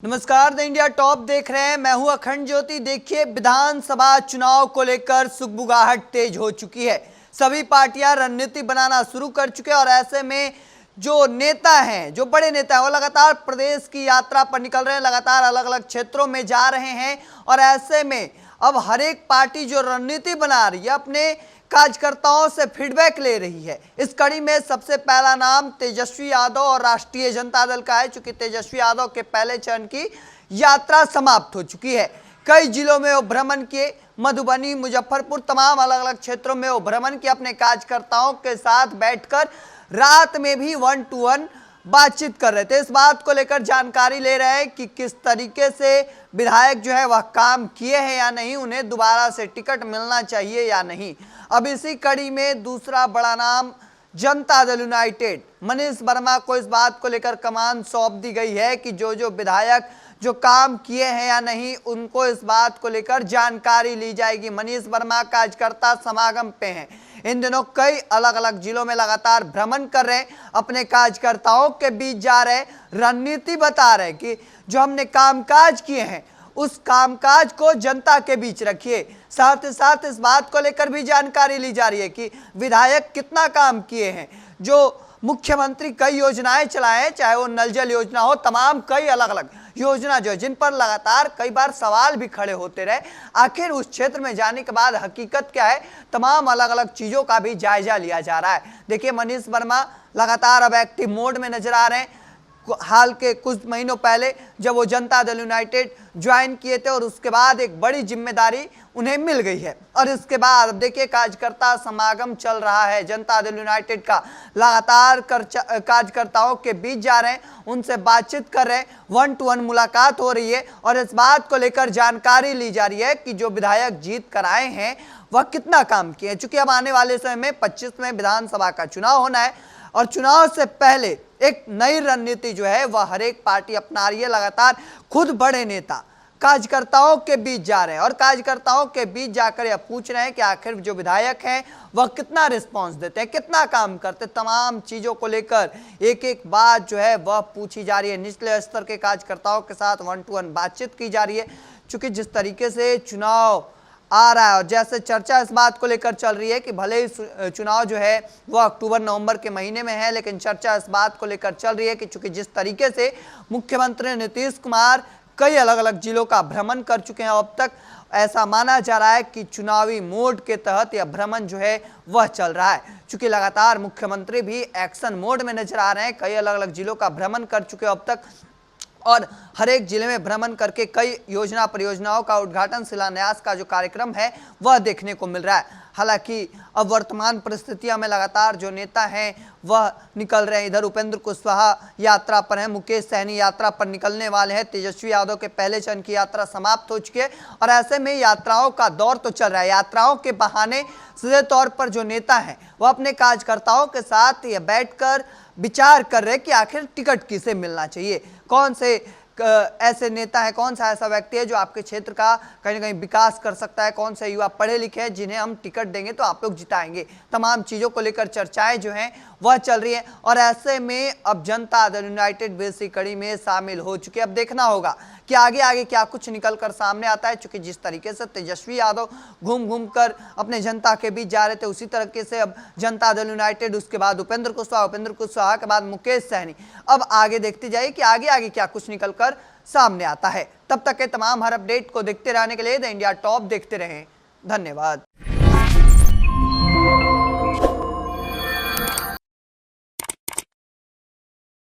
नमस्कार, the India top देख रहे हैं। मैं हूं अखंड ज्योति। देखिए, विधानसभा चुनाव को लेकर सुगबुगाहट तेज हो चुकी है। सभी पार्टियां रणनीति बनाना शुरू कर चुके हैं और ऐसे में जो नेता हैं, जो बड़े नेता हैं, वो लगातार प्रदेश की यात्रा पर निकल रहे हैं, लगातार अलग अलग क्षेत्रों में जा रहे हैं। और ऐसे में अब हर एक पार्टी जो रणनीति बना रही है, अपने कार्यकर्ताओं से फीडबैक ले रही है। इस कड़ी में सबसे पहला नाम तेजस्वी यादव और राष्ट्रीय जनता दल का है। चूंकि तेजस्वी यादव के पहले चरण की यात्रा समाप्त हो चुकी है, कई जिलों में वो भ्रमण किए, मधुबनी, मुजफ्फरपुर, तमाम अलग अलग क्षेत्रों में वो भ्रमण किए, अपने कार्यकर्ताओं के साथ बैठकर रात में भी 1 to 1 बातचीत कर रहे थे। इस बात को लेकर जानकारी ले रहे हैं कि किस तरीके से विधायक जो है वह काम किए हैं या नहीं, उन्हें दोबारा से टिकट मिलना चाहिए या नहीं। अब इसी कड़ी में दूसरा बड़ा नाम जनता दल यूनाइटेड, मनीष वर्मा को इस बात को लेकर कमान सौंप दी गई है कि जो जो विधायक जो काम किए हैं या नहीं, उनको इस बात को लेकर जानकारी ली जाएगी। मनीष वर्मा कार्यकर्ता समागम पे हैं, इन दिनों कई अलग अलग जिलों में लगातार भ्रमण कर रहे हैं, अपने कार्यकर्ताओं के बीच जा रहे हैं, रणनीति बता रहे हैं कि जो हमने कामकाज किए हैं उस कामकाज को जनता के बीच रखिए। साथ ही साथ इस बात को लेकर भी जानकारी ली जा रही है कि विधायक कितना काम किए हैं। जो मुख्यमंत्री कई योजनाएं चलाए हैं, चाहे वो नल जल योजना हो, तमाम कई अलग अलग योजना जो है, जिन पर लगातार कई बार सवाल भी खड़े होते रहे, आखिर उस क्षेत्र में जाने के बाद हकीकत क्या है, तमाम अलग अलग चीजों का भी जायजा लिया जा रहा है। देखिए, मनीष वर्मा लगातार अब एक्टिव मोड में नजर आ रहे हैं। हाल के कुछ महीनों पहले जब वो जनता दल यूनाइटेड ज्वाइन किए थे और उसके बाद एक बड़ी जिम्मेदारी उन्हें मिल गई है। और इसके बाद अब देखिए, कार्यकर्ता समागम चल रहा है जनता दल यूनाइटेड का, लगातार कार्यकर्ताओं के बीच जा रहे हैं, उनसे बातचीत कर रहे हैं, 1 to 1 मुलाकात हो रही है और इस बात को लेकर जानकारी ली जा रही है कि जो विधायक जीत कर आए हैं वह कितना काम किए। चूंकि अब आने वाले समय में 25 में विधानसभा का चुनाव होना है और चुनाव से पहले एक नई रणनीति जो है वह हर एक पार्टी अपना रही है। लगातार खुद बड़े नेता कार्यकर्ताओं के बीच जा रहे हैं और कार्यकर्ताओं के बीच जाकर यह पूछ रहे हैं कि आखिर जो विधायक हैं वह कितना रिस्पांस देते हैं, कितना काम करते हैं। तमाम चीजों को लेकर एक एक बात जो है वह पूछी जा रही है। निचले स्तर के कार्यकर्ताओं के साथ 1 to 1 बातचीत की जा रही है। चूंकि जिस तरीके से चुनाव आ रहा है और जैसे चर्चा इस बात को लेकर चल रही है कि भले ही चुनाव जो है वह अक्टूबर-नवंबर के महीने में है, लेकिन चर्चा इस बात को लेकर चल रही है कि चूंकि जिस तरीके से मुख्यमंत्री नीतीश कुमार कई अलग अलग जिलों का भ्रमण कर चुके हैं अब तक, ऐसा माना जा रहा है कि चुनावी मोड के तहत यह भ्रमण जो है वह चल रहा है। चूंकि लगातार मुख्यमंत्री भी एक्शन मोड में नजर आ रहे हैं, कई अलग अलग जिलों का भ्रमण कर चुके हैं अब तक और हर एक जिले में भ्रमण करके कई योजना परियोजनाओं का उद्घाटन, शिलान्यास का जो कार्यक्रम है वह देखने को मिल रहा है। हालांकि अब वर्तमान परिस्थितियों में लगातार जो नेता हैं वह निकल रहे हैं। इधर उपेंद्र कुशवाहा यात्रा पर हैं, मुकेश सहनी यात्रा पर निकलने वाले हैं, तेजस्वी यादव के पहले चरण की यात्रा समाप्त हो चुकी है और ऐसे में यात्राओं का दौर तो चल रहा है। यात्राओं के बहाने सीधे तौर पर जो नेता हैं वह अपने कार्यकर्ताओं के साथ यह बैठकर विचार कर रहे हैं कि आखिर टिकट किसे मिलना चाहिए, कौन से ऐसे नेता है, कौन सा ऐसा व्यक्ति है जो आपके क्षेत्र का कहीं ना कहीं विकास कर सकता है, कौन से युवा पढ़े लिखे हैं जिन्हें हम टिकट देंगे तो आप लोग जिताएंगे। तमाम चीज़ों को लेकर चर्चाएं जो हैं वह चल रही है और ऐसे में अब जनता दल यूनाइटेड भी इसी कड़ी में शामिल हो चुके। अब देखना होगा कि आगे आगे क्या कुछ निकल कर सामने आता है। चूंकि जिस तरीके से तेजस्वी यादव घूम घूम कर अपने जनता के बीच जा रहे थे, उसी तरीके से अब जनता दल यूनाइटेड, उसके बाद उपेंद्र कुशवाहा के बाद मुकेश सहनी। अब आगे देखते जाइए कि आगे आगे क्या कुछ निकल कर सामने आता है। तब तक के तमाम हर अपडेट को देखते रहने के लिए द इंडिया टॉप देखते रहें। धन्यवाद।